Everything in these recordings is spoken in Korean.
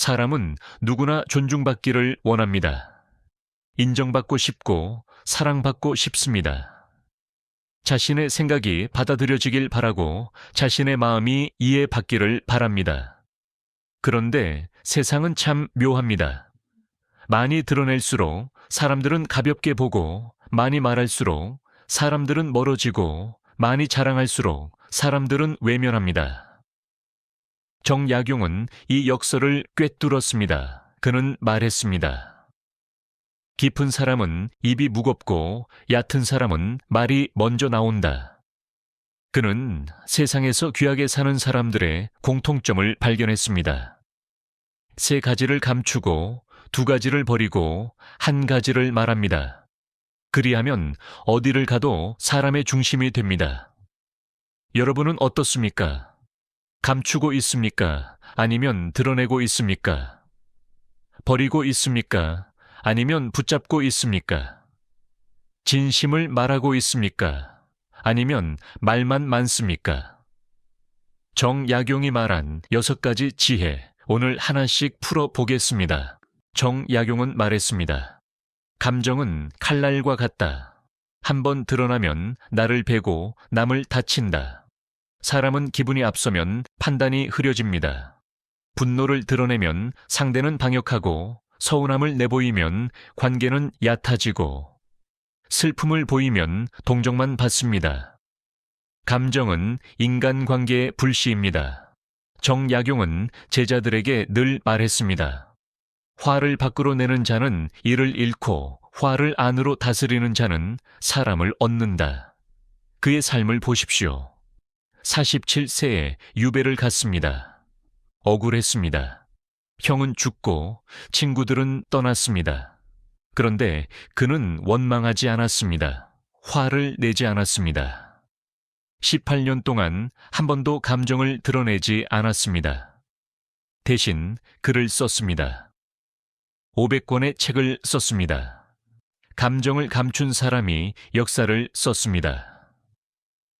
사람은 누구나 존중받기를 원합니다. 인정받고 싶고 사랑받고 싶습니다. 자신의 생각이 받아들여지길 바라고 자신의 마음이 이해받기를 바랍니다. 그런데 세상은 참 묘합니다. 많이 드러낼수록 사람들은 가볍게 보고, 많이 말할수록 사람들은 멀어지고, 많이 자랑할수록 사람들은 외면합니다. 정약용은 이 역설을 꿰뚫었습니다. 그는 말했습니다. 깊은 사람은 입이 무겁고 얕은 사람은 말이 먼저 나온다. 그는 세상에서 귀하게 사는 사람들의 공통점을 발견했습니다. 세 가지를 감추고 두 가지를 버리고 한 가지를 말합니다. 그리하면 어디를 가도 사람의 중심이 됩니다. 여러분은 어떻습니까? 감추고 있습니까? 아니면 드러내고 있습니까? 버리고 있습니까? 아니면 붙잡고 있습니까? 진심을 말하고 있습니까? 아니면 말만 많습니까? 정약용이 말한 6가지 지혜, 오늘 하나씩 풀어보겠습니다. 정약용은 말했습니다. 감정은 칼날과 같다. 한번 드러나면 나를 베고 남을 다친다. 사람은 기분이 앞서면 판단이 흐려집니다. 분노를 드러내면 상대는 방역하고, 서운함을 내보이면 관계는 얕아지고, 슬픔을 보이면 동정만 받습니다. 감정은 인간관계의 불씨입니다. 정약용은 제자들에게 늘 말했습니다. 화를 밖으로 내는 자는 이를 잃고 화를 안으로 다스리는 자는 사람을 얻는다. 그의 삶을 보십시오. 47세에 유배를 갔습니다. 억울했습니다. 형은 죽고 친구들은 떠났습니다. 그런데 그는 원망하지 않았습니다. 화를 내지 않았습니다. 18년 동안 한 번도 감정을 드러내지 않았습니다. 대신 글을 썼습니다. 500권의 책을 썼습니다. 감정을 감춘 사람이 역사를 썼습니다.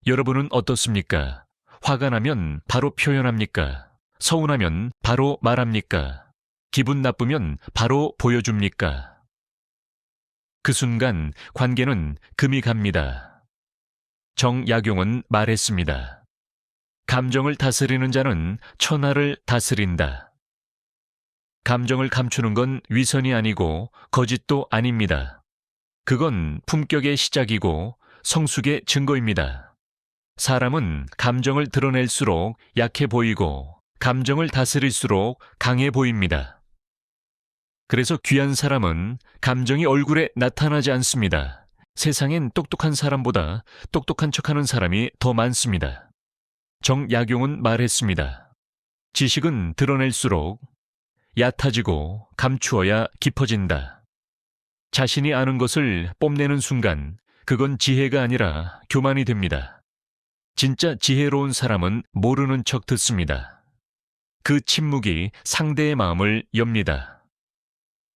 여러분은 어떻습니까? 화가 나면 바로 표현합니까? 서운하면 바로 말합니까? 기분 나쁘면 바로 보여줍니까? 그 순간 관계는 금이 갑니다. 정약용은 말했습니다. 감정을 다스리는 자는 천하를 다스린다. 감정을 감추는 건 위선이 아니고 거짓도 아닙니다. 그건 품격의 시작이고 성숙의 증거입니다. 사람은 감정을 드러낼수록 약해 보이고 감정을 다스릴수록 강해 보입니다. 그래서 귀한 사람은 감정이 얼굴에 나타나지 않습니다. 세상엔 똑똑한 사람보다 똑똑한 척하는 사람이 더 많습니다. 정약용은 말했습니다. 지식은 드러낼수록 얕아지고 감추어야 깊어진다. 자신이 아는 것을 뽐내는 순간 그건 지혜가 아니라 교만이 됩니다. 진짜 지혜로운 사람은 모르는 척 듣습니다. 그 침묵이 상대의 마음을 엽니다.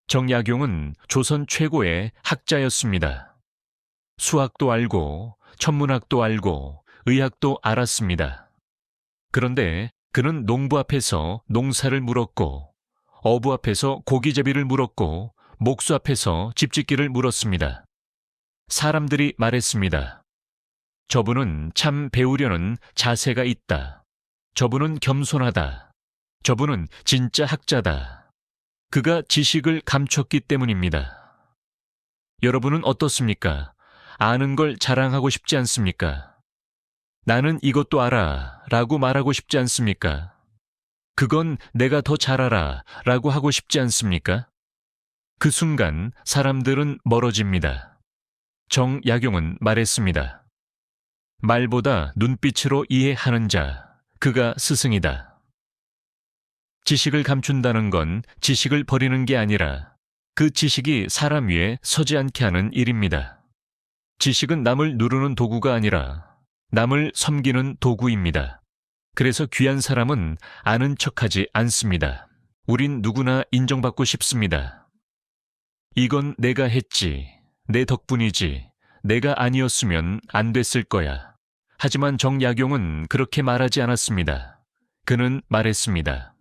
정약용은 조선 최고의 학자였습니다. 수학도 알고 천문학도 알고 의학도 알았습니다. 그런데 그는 농부 앞에서 농사를 물었고 어부 앞에서 고기제비를 물었고 목수 앞에서 집짓기를 물었습니다. 사람들이 말했습니다. 저분은 참 배우려는 자세가 있다. 저분은 겸손하다. 저분은 진짜 학자다. 그가 지식을 감췄기 때문입니다. 여러분은 어떻습니까? 아는 걸 자랑하고 싶지 않습니까? 나는 이것도 알아 라고 말하고 싶지 않습니까? 그건 내가 더 잘 알아 라고 하고 싶지 않습니까? 그 순간 사람들은 멀어집니다. 정약용은 말했습니다. 말보다 눈빛으로 이해하는 자, 그가 스승이다. 지식을 감춘다는 건 지식을 버리는 게 아니라 그 지식이 사람 위에 서지 않게 하는 일입니다. 지식은 남을 누르는 도구가 아니라 남을 섬기는 도구입니다. 그래서 귀한 사람은 아는 척하지 않습니다. 우린 누구나 인정받고 싶습니다. 이건 내가 했지, 내 덕분이지, 내가 아니었으면 안 됐을 거야. 하지만 정약용은 그렇게 말하지 않았습니다. 그는 말했습니다.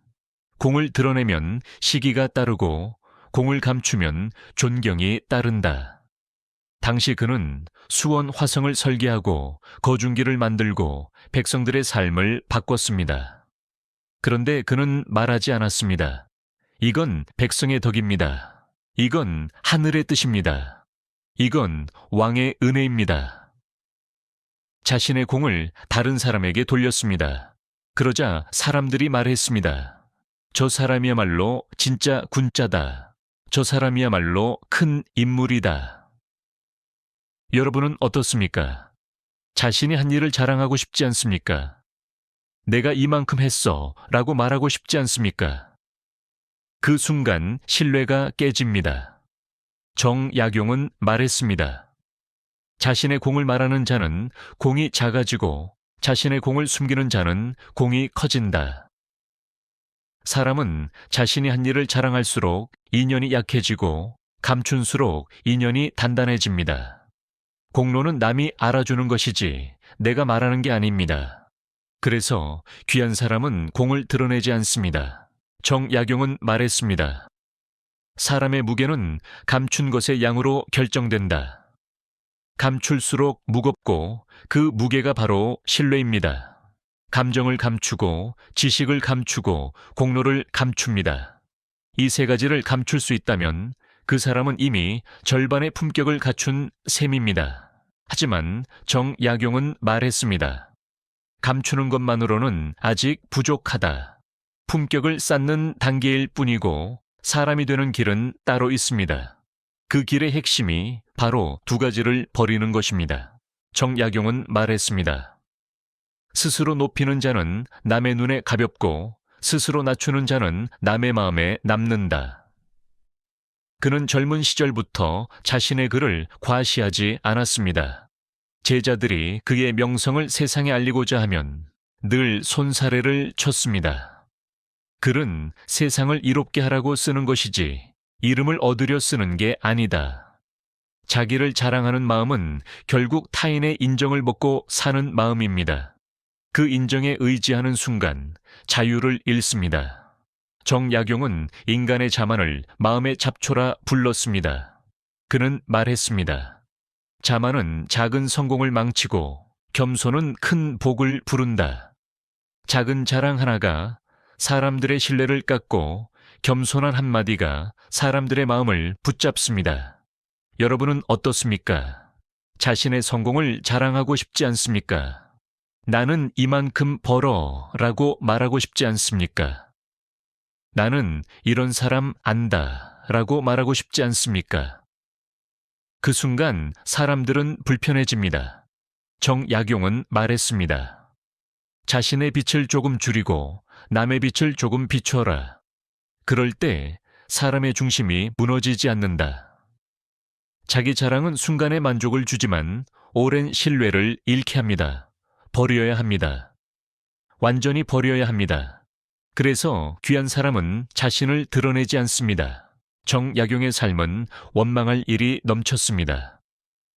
공을 드러내면 시기가 따르고 공을 감추면 존경이 따른다. 당시 그는 수원 화성을 설계하고 거중기를 만들고 백성들의 삶을 바꿨습니다. 그런데 그는 말하지 않았습니다. 이건 백성의 덕입니다. 이건 하늘의 뜻입니다. 이건 왕의 은혜입니다. 자신의 공을 다른 사람에게 돌렸습니다. 그러자 사람들이 말했습니다. 저 사람이야말로 진짜 군자다. 저 사람이야말로 큰 인물이다. 여러분은 어떻습니까? 자신이 한 일을 자랑하고 싶지 않습니까? 내가 이만큼 했어 라고 말하고 싶지 않습니까? 그 순간 신뢰가 깨집니다. 정약용은 말했습니다. 자신의 공을 말하는 자는 공이 작아지고 자신의 공을 숨기는 자는 공이 커진다. 사람은 자신이 한 일을 자랑할수록 인연이 약해지고 감춘수록 인연이 단단해집니다. 공로는 남이 알아주는 것이지 내가 말하는 게 아닙니다. 그래서 귀한 사람은 공을 드러내지 않습니다. 정약용은 말했습니다. 사람의 무게는 감춘 것의 양으로 결정된다. 감출수록 무겁고 그 무게가 바로 신뢰입니다. 감정을 감추고 지식을 감추고 공로를 감춥니다. 이 세 가지를 감출 수 있다면 그 사람은 이미 절반의 품격을 갖춘 셈입니다. 하지만 정약용은 말했습니다. 감추는 것만으로는 아직 부족하다. 품격을 쌓는 단계일 뿐이고 사람이 되는 길은 따로 있습니다. 그 길의 핵심이 바로 두 가지를 버리는 것입니다. 정약용은 말했습니다. 스스로 높이는 자는 남의 눈에 가볍고 스스로 낮추는 자는 남의 마음에 남는다. 그는 젊은 시절부터 자신의 글을 과시하지 않았습니다. 제자들이 그의 명성을 세상에 알리고자 하면 늘 손사래를 쳤습니다. 글은 세상을 이롭게 하라고 쓰는 것이지 이름을 얻으려 쓰는 게 아니다. 자기를 자랑하는 마음은 결국 타인의 인정을 먹고 사는 마음입니다. 그 인정에 의지하는 순간 자유를 잃습니다. 정약용은 인간의 자만을 마음의 잡초라 불렀습니다. 그는 말했습니다. 자만은 작은 성공을 망치고 겸손은 큰 복을 부른다. 작은 자랑 하나가 사람들의 신뢰를 깎고 겸손한 한마디가 사람들의 마음을 붙잡습니다. 여러분은 어떻습니까? 자신의 성공을 자랑하고 싶지 않습니까? 나는 이만큼 벌어 라고 말하고 싶지 않습니까? 나는 이런 사람 안다 라고 말하고 싶지 않습니까? 그 순간 사람들은 불편해집니다. 정약용은 말했습니다. 자신의 빛을 조금 줄이고 남의 빛을 조금 비춰라. 그럴 때 사람의 중심이 무너지지 않는다. 자기 자랑은 순간의 만족을 주지만 오랜 신뢰를 잃게 합니다. 버려야 합니다. 완전히 버려야 합니다. 그래서 귀한 사람은 자신을 드러내지 않습니다. 정약용의 삶은 원망할 일이 넘쳤습니다.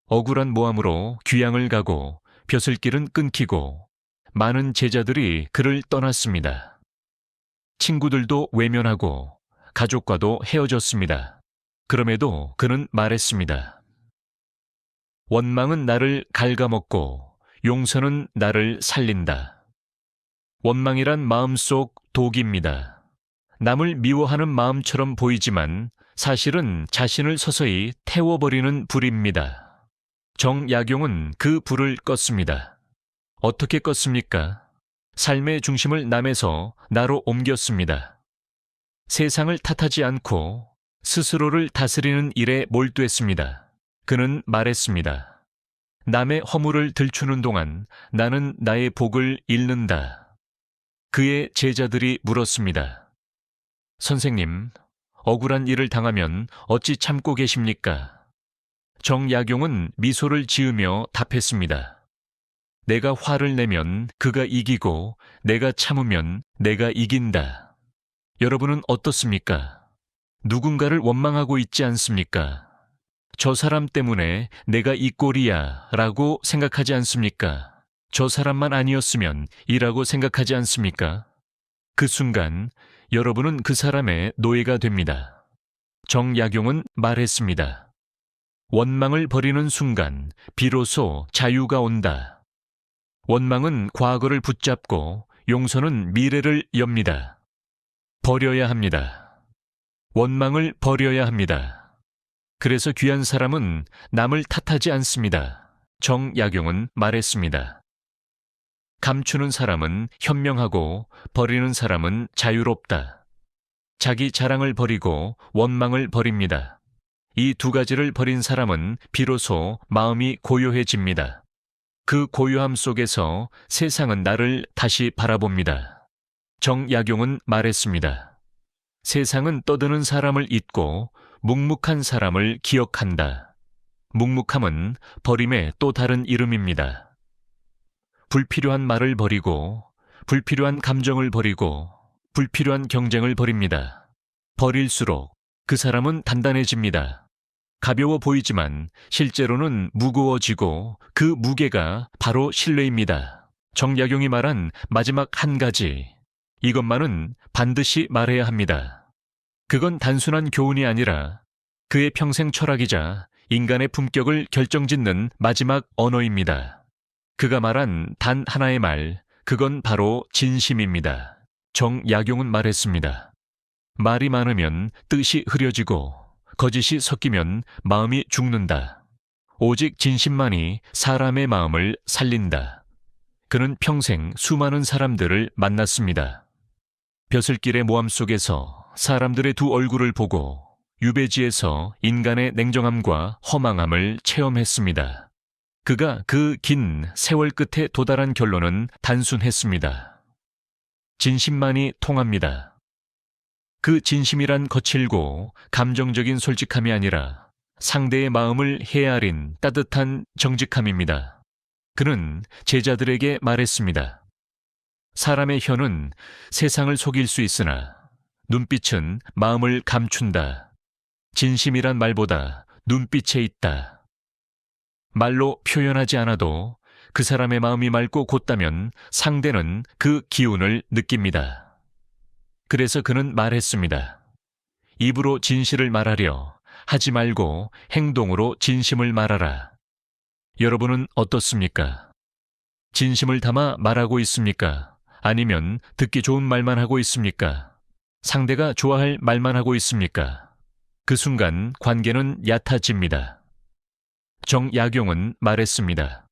억울한 모함으로 귀양을 가고 벼슬길은 끊기고 많은 제자들이 그를 떠났습니다. 친구들도 외면하고 가족과도 헤어졌습니다. 그럼에도 그는 말했습니다. 원망은 나를 갉아먹고 용서는 나를 살린다. 원망이란 마음속 독입니다. 남을 미워하는 마음처럼 보이지만 사실은 자신을 서서히 태워버리는 불입니다. 정약용은 그 불을 껐습니다. 어떻게 껐습니까? 삶의 중심을 남에서 나로 옮겼습니다. 세상을 탓하지 않고 스스로를 다스리는 일에 몰두했습니다. 그는 말했습니다. 남의 허물을 들추는 동안 나는 나의 복을 잃는다. 그의 제자들이 물었습니다. 선생님, 억울한 일을 당하면 어찌 참고 계십니까? 정약용은 미소를 지으며 답했습니다. 내가 화를 내면 그가 이기고 내가 참으면 내가 이긴다. 여러분은 어떻습니까? 누군가를 원망하고 있지 않습니까? 저 사람 때문에 내가 이 꼴이야 라고 생각하지 않습니까? 저 사람만 아니었으면 이라고 생각하지 않습니까? 그 순간 여러분은 그 사람의 노예가 됩니다. 정약용은 말했습니다. 원망을 버리는 순간 비로소 자유가 온다. 원망은 과거를 붙잡고 용서는 미래를 엽니다. 버려야 합니다. 원망을 버려야 합니다. 그래서 귀한 사람은 남을 탓하지 않습니다. 정약용은 말했습니다. 감추는 사람은 현명하고 버리는 사람은 자유롭다. 자기 자랑을 버리고 원망을 버립니다. 이 두 가지를 버린 사람은 비로소 마음이 고요해집니다. 그 고요함 속에서 세상은 나를 다시 바라봅니다. 정약용은 말했습니다. 세상은 떠드는 사람을 잊고 묵묵한 사람을 기억한다. 묵묵함은 버림의 또 다른 이름입니다. 불필요한 말을 버리고, 불필요한 감정을 버리고, 불필요한 경쟁을 버립니다. 버릴수록 그 사람은 단단해집니다. 가벼워 보이지만 실제로는 무거워지고 그 무게가 바로 신뢰입니다. 정약용이 말한 마지막 한 가지, 이것만은 반드시 말해야 합니다. 그건 단순한 교훈이 아니라 그의 평생 철학이자 인간의 품격을 결정짓는 마지막 언어입니다. 그가 말한 단 하나의 말, 그건 바로 진심입니다. 정약용은 말했습니다. 말이 많으면 뜻이 흐려지고 거짓이 섞이면 마음이 죽는다. 오직 진심만이 사람의 마음을 살린다. 그는 평생 수많은 사람들을 만났습니다. 벼슬길의 모함 속에서 사람들의 두 얼굴을 보고 유배지에서 인간의 냉정함과 허망함을 체험했습니다. 그가 그 긴 세월 끝에 도달한 결론은 단순했습니다. 진심만이 통합니다. 그 진심이란 거칠고 감정적인 솔직함이 아니라 상대의 마음을 헤아린 따뜻한 정직함입니다. 그는 제자들에게 말했습니다. 사람의 혀는 세상을 속일 수 있으나 눈빛은 마음을 감춘다. 진심이란 말보다 눈빛에 있다. 말로 표현하지 않아도 그 사람의 마음이 맑고 곧다면 상대는 그 기운을 느낍니다. 그래서 그는 말했습니다. 입으로 진실을 말하려 하지 말고 행동으로 진심을 말하라. 여러분은 어떻습니까? 진심을 담아 말하고 있습니까? 아니면 듣기 좋은 말만 하고 있습니까? 상대가 좋아할 말만 하고 있습니까? 그 순간 관계는 얕아집니다. 정약용은 말했습니다.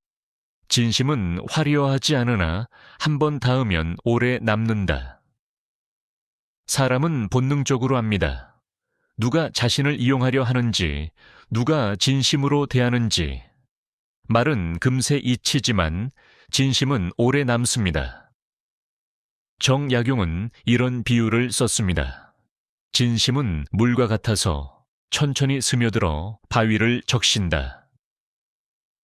진심은 화려하지 않으나 한 번 닿으면 오래 남는다. 사람은 본능적으로 압니다. 누가 자신을 이용하려 하는지, 누가 진심으로 대하는지. 말은 금세 잊히지만 진심은 오래 남습니다. 정약용은 이런 비유를 썼습니다. 진심은 물과 같아서 천천히 스며들어 바위를 적신다.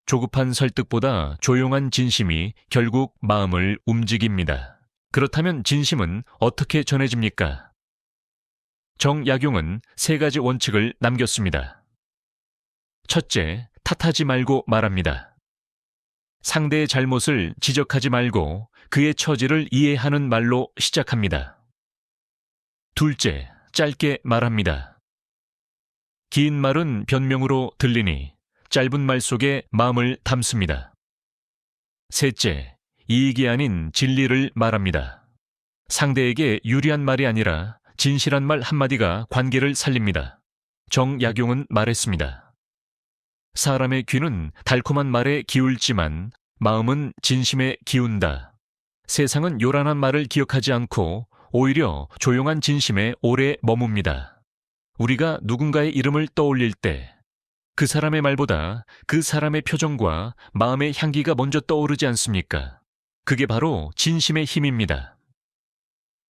조급한 설득보다 조용한 진심이 결국 마음을 움직입니다. 그렇다면 진심은 어떻게 전해집니까? 정약용은 세 가지 원칙을 남겼습니다. 첫째, 탓하지 말고 말합니다. 상대의 잘못을 지적하지 말고 그의 처지를 이해하는 말로 시작합니다. 둘째, 짧게 말합니다. 긴 말은 변명으로 들리니 짧은 말 속에 마음을 담습니다. 셋째, 이익이 아닌 진리를 말합니다. 상대에게 유리한 말이 아니라 진실한 말 한마디가 관계를 살립니다. 정약용은 말했습니다. 사람의 귀는 달콤한 말에 기울지만 마음은 진심에 기운다. 세상은 요란한 말을 기억하지 않고 오히려 조용한 진심에 오래 머뭅니다. 우리가 누군가의 이름을 떠올릴 때 그 사람의 말보다 그 사람의 표정과 마음의 향기가 먼저 떠오르지 않습니까? 그게 바로 진심의 힘입니다.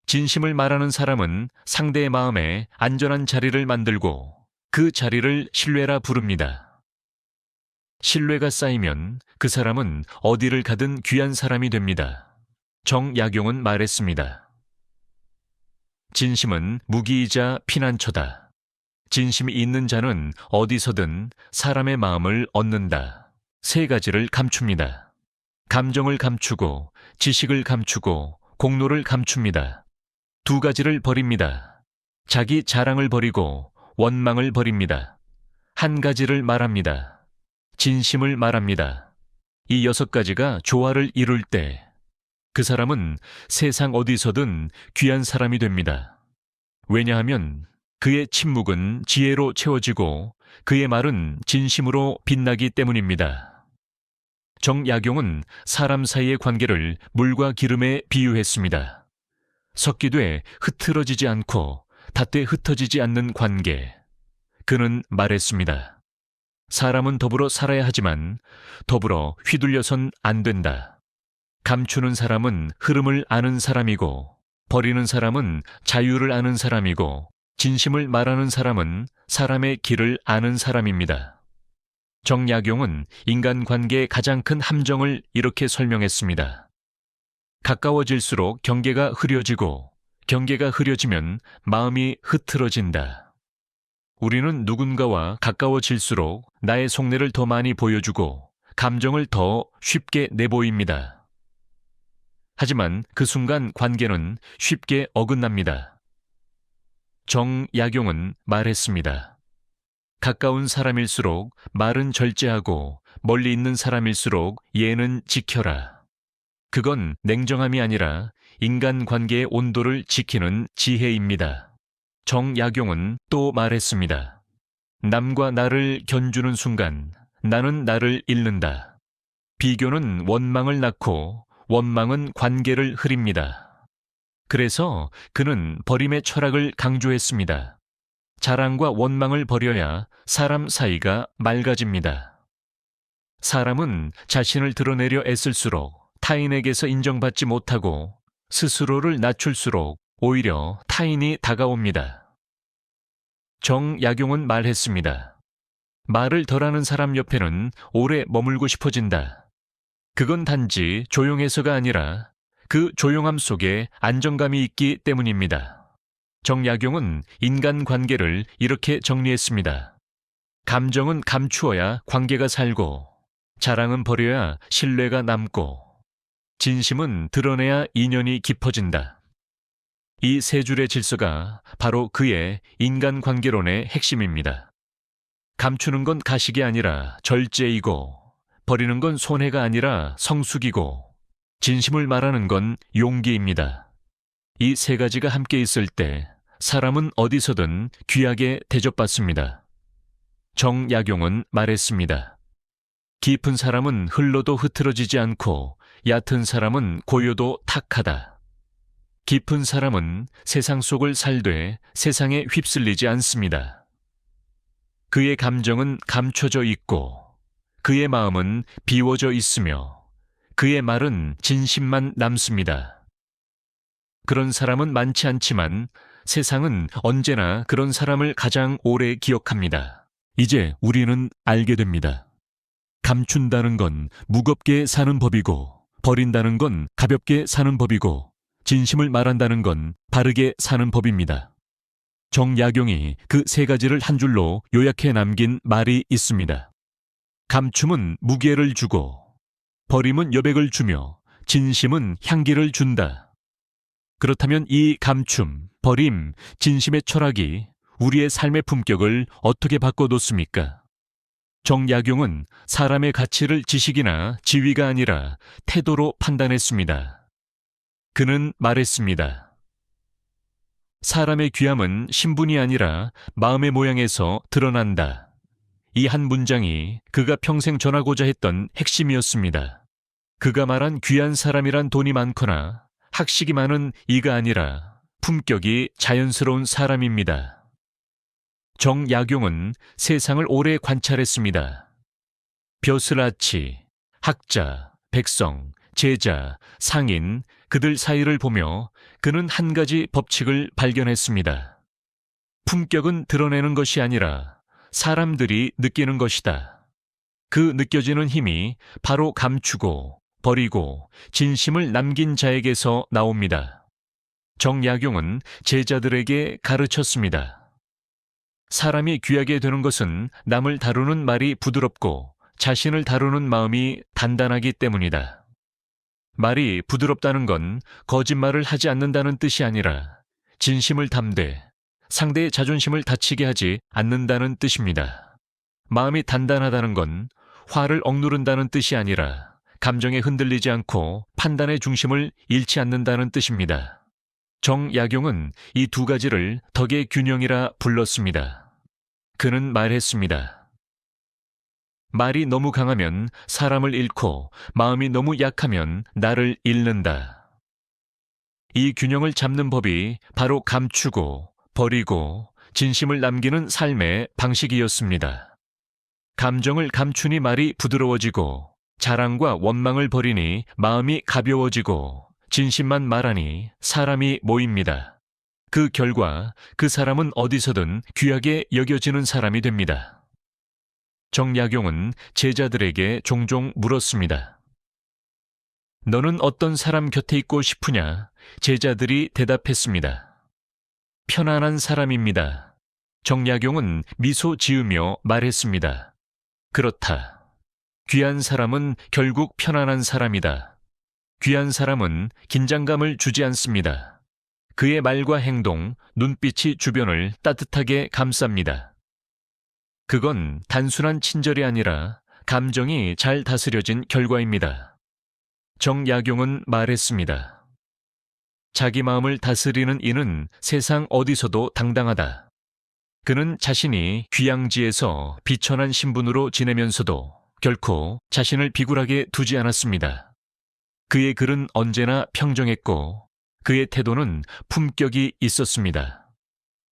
진심을 말하는 사람은 상대의 마음에 안전한 자리를 만들고 그 자리를 신뢰라 부릅니다. 신뢰가 쌓이면 그 사람은 어디를 가든 귀한 사람이 됩니다. 정약용은 말했습니다. 진심은 무기이자 피난처다. 진심이 있는 자는 어디서든 사람의 마음을 얻는다. 세 가지를 감춥니다. 감정을 감추고, 지식을 감추고, 공로를 감춥니다. 두 가지를 버립니다. 자기 자랑을 버리고 원망을 버립니다. 한 가지를 말합니다. 진심을 말합니다. 이 6가지가 조화를 이룰 때 그 사람은 세상 어디서든 귀한 사람이 됩니다. 왜냐하면 그의 침묵은 지혜로 채워지고 그의 말은 진심으로 빛나기 때문입니다. 정약용은 사람 사이의 관계를 물과 기름에 비유했습니다. 섞이되 흐트러지지 않고 닿되 흩어지지 않는 관계. 그는 말했습니다. 사람은 더불어 살아야 하지만 더불어 휘둘려선 안 된다. 감추는 사람은 흐름을 아는 사람이고 버리는 사람은 자유를 아는 사람이고 진심을 말하는 사람은 사람의 길을 아는 사람입니다. 정약용은 인간관계의 가장 큰 함정을 이렇게 설명했습니다. 가까워질수록 경계가 흐려지고 경계가 흐려지면 마음이 흐트러진다. 우리는 누군가와 가까워질수록 나의 속내를 더 많이 보여주고 감정을 더 쉽게 내보입니다. 하지만 그 순간 관계는 쉽게 어긋납니다. 정약용은 말했습니다. 가까운 사람일수록 말은 절제하고 멀리 있는 사람일수록 예는 지켜라. 그건 냉정함이 아니라 인간관계의 온도를 지키는 지혜입니다. 정약용은 또 말했습니다. 남과 나를 견주는 순간 나는 나를 잃는다. 비교는 원망을 낳고 원망은 관계를 흐립니다. 그래서 그는 버림의 철학을 강조했습니다. 자랑과 원망을 버려야 사람 사이가 맑아집니다. 사람은 자신을 드러내려 애쓸수록 타인에게서 인정받지 못하고 스스로를 낮출수록 오히려 타인이 다가옵니다. 정약용은 말했습니다. 말을 덜하는 사람 옆에는 오래 머물고 싶어진다. 그건 단지 조용해서가 아니라 그 조용함 속에 안정감이 있기 때문입니다. 정약용은 인간관계를 이렇게 정리했습니다. 감정은 감추어야 관계가 살고, 자랑은 버려야 신뢰가 남고, 진심은 드러내야 인연이 깊어진다. 이 세 줄의 질서가 바로 그의 인간관계론의 핵심입니다. 감추는 건 가식이 아니라 절제이고, 버리는 건 손해가 아니라 성숙이고, 진심을 말하는 건 용기입니다. 이 세 가지가 함께 있을 때 사람은 어디서든 귀하게 대접받습니다. 정약용은 말했습니다. 깊은 사람은 흘러도 흐트러지지 않고 얕은 사람은 고요도 탁하다. 깊은 사람은 세상 속을 살되 세상에 휩쓸리지 않습니다. 그의 감정은 감춰져 있고 그의 마음은 비워져 있으며 그의 말은 진심만 남습니다. 그런 사람은 많지 않지만 세상은 언제나 그런 사람을 가장 오래 기억합니다. 이제 우리는 알게 됩니다. 감춘다는 건 무겁게 사는 법이고, 버린다는 건 가볍게 사는 법이고, 진심을 말한다는 건 바르게 사는 법입니다. 정약용이 그 세 가지를 한 줄로 요약해 남긴 말이 있습니다. 감춤은 무게를 주고, 버림은 여백을 주며, 진심은 향기를 준다. 그렇다면 이 감춤, 버림, 진심의 철학이 우리의 삶의 품격을 어떻게 바꿔놓습니까? 정약용은 사람의 가치를 지식이나 지위가 아니라 태도로 판단했습니다. 그는 말했습니다. 사람의 귀함은 신분이 아니라 마음의 모양에서 드러난다. 이 한 문장이 그가 평생 전하고자 했던 핵심이었습니다. 그가 말한 귀한 사람이란 돈이 많거나 학식이 많은 이가 아니라 품격이 자연스러운 사람입니다. 정약용은 세상을 오래 관찰했습니다. 벼슬아치, 학자, 백성, 제자, 상인, 그들 사이를 보며 그는 한 가지 법칙을 발견했습니다. 품격은 드러내는 것이 아니라 사람들이 느끼는 것이다. 그 느껴지는 힘이 바로 감추고 버리고 진심을 남긴 자에게서 나옵니다. 정약용은 제자들에게 가르쳤습니다. 사람이 귀하게 되는 것은 남을 다루는 말이 부드럽고 자신을 다루는 마음이 단단하기 때문이다. 말이 부드럽다는 건 거짓말을 하지 않는다는 뜻이 아니라 진심을 담되 상대의 자존심을 다치게 하지 않는다는 뜻입니다. 마음이 단단하다는 건 화를 억누른다는 뜻이 아니라 감정에 흔들리지 않고 판단의 중심을 잃지 않는다는 뜻입니다. 정약용은 이 두 가지를 덕의 균형이라 불렀습니다. 그는 말했습니다. 말이 너무 강하면 사람을 잃고 마음이 너무 약하면 나를 잃는다. 이 균형을 잡는 법이 바로 감추고 버리고 진심을 남기는 삶의 방식이었습니다. 감정을 감추니 말이 부드러워지고 자랑과 원망을 버리니 마음이 가벼워지고 진심만 말하니 사람이 모입니다. 그 결과 그 사람은 어디서든 귀하게 여겨지는 사람이 됩니다. 정약용은 제자들에게 종종 물었습니다. 너는 어떤 사람 곁에 있고 싶으냐? 제자들이 대답했습니다. 편안한 사람입니다. 정약용은 미소 지으며 말했습니다. 그렇다. 귀한 사람은 결국 편안한 사람이다. 귀한 사람은 긴장감을 주지 않습니다. 그의 말과 행동, 눈빛이 주변을 따뜻하게 감쌉니다. 그건 단순한 친절이 아니라 감정이 잘 다스려진 결과입니다. 정약용은 말했습니다. 자기 마음을 다스리는 이는 세상 어디서도 당당하다. 그는 자신이 귀양지에서 비천한 신분으로 지내면서도 결코 자신을 비굴하게 두지 않았습니다. 그의 글은 언제나 평정했고 그의 태도는 품격이 있었습니다.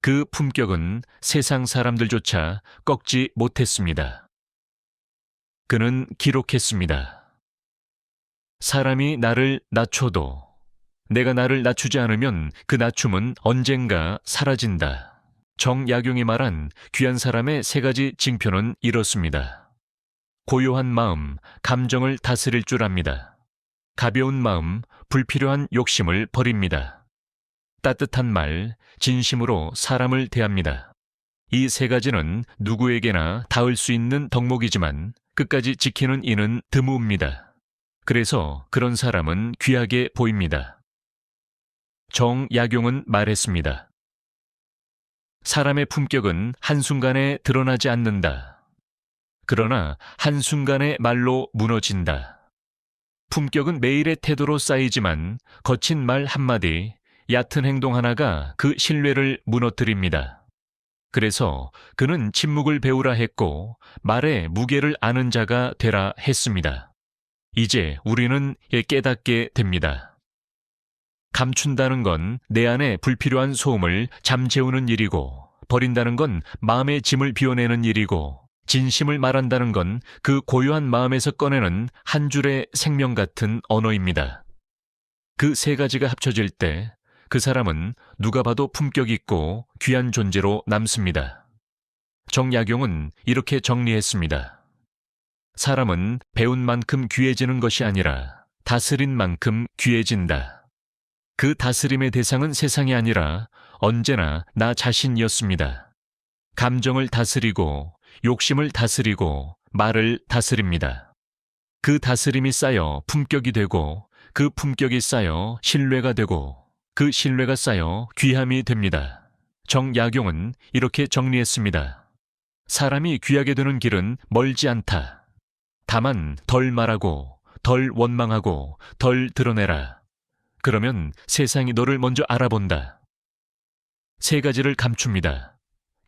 그 품격은 세상 사람들조차 꺾지 못했습니다. 그는 기록했습니다. 사람이 나를 낮춰도 내가 나를 낮추지 않으면 그 낮춤은 언젠가 사라진다. 정약용이 말한 귀한 사람의 세 가지 징표는 이렇습니다. 고요한 마음, 감정을 다스릴 줄 압니다. 가벼운 마음, 불필요한 욕심을 버립니다. 따뜻한 말, 진심으로 사람을 대합니다. 이 세 가지는 누구에게나 닿을 수 있는 덕목이지만 끝까지 지키는 이는 드뭅니다. 그래서 그런 사람은 귀하게 보입니다. 정약용은 말했습니다. 사람의 품격은 한순간에 드러나지 않는다. 그러나 한순간의 말로 무너진다. 품격은 매일의 태도로 쌓이지만 거친 말 한마디, 얕은 행동 하나가 그 신뢰를 무너뜨립니다. 그래서 그는 침묵을 배우라 했고 말의 무게를 아는 자가 되라 했습니다. 이제 우리는 깨닫게 됩니다. 감춘다는 건 내 안에 불필요한 소음을 잠재우는 일이고 버린다는 건 마음의 짐을 비워내는 일이고 진심을 말한다는 건 그 고요한 마음에서 꺼내는 한 줄의 생명 같은 언어입니다. 그 세 가지가 합쳐질 때 그 사람은 누가 봐도 품격 있고 귀한 존재로 남습니다. 정약용은 이렇게 정리했습니다. 사람은 배운 만큼 귀해지는 것이 아니라 다스린 만큼 귀해진다. 그 다스림의 대상은 세상이 아니라 언제나 나 자신이었습니다. 감정을 다스리고 욕심을 다스리고 말을 다스립니다. 그 다스림이 쌓여 품격이 되고 그 품격이 쌓여 신뢰가 되고 그 신뢰가 쌓여 귀함이 됩니다. 정약용은 이렇게 정리했습니다. 사람이 귀하게 되는 길은 멀지 않다. 다만 덜 말하고 덜 원망하고 덜 드러내라. 그러면 세상이 너를 먼저 알아본다. 세 가지를 감춥니다.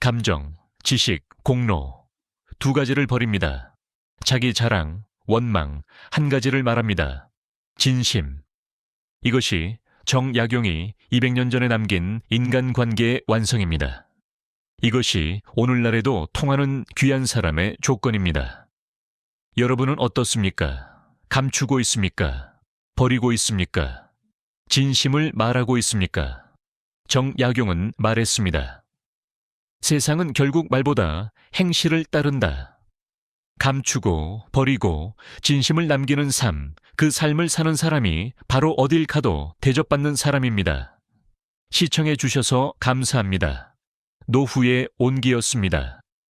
감정, 지식, 공로. 두 가지를 버립니다. 자기 자랑, 원망, 한 가지를 말합니다. 진심. 이것이 정약용이 200년 전에 남긴 인간관계의 완성입니다. 이것이 오늘날에도 통하는 귀한 사람의 조건입니다. 여러분은 어떻습니까? 감추고 있습니까? 버리고 있습니까? 진심을 말하고 있습니까? 정약용은 말했습니다. 세상은 결국 말보다 행실을 따른다. 감추고 버리고 진심을 남기는 삶, 그 삶을 사는 사람이 바로 어딜 가도 대접받는 사람입니다. 시청해 주셔서 감사합니다. 노후의 온기였습니다.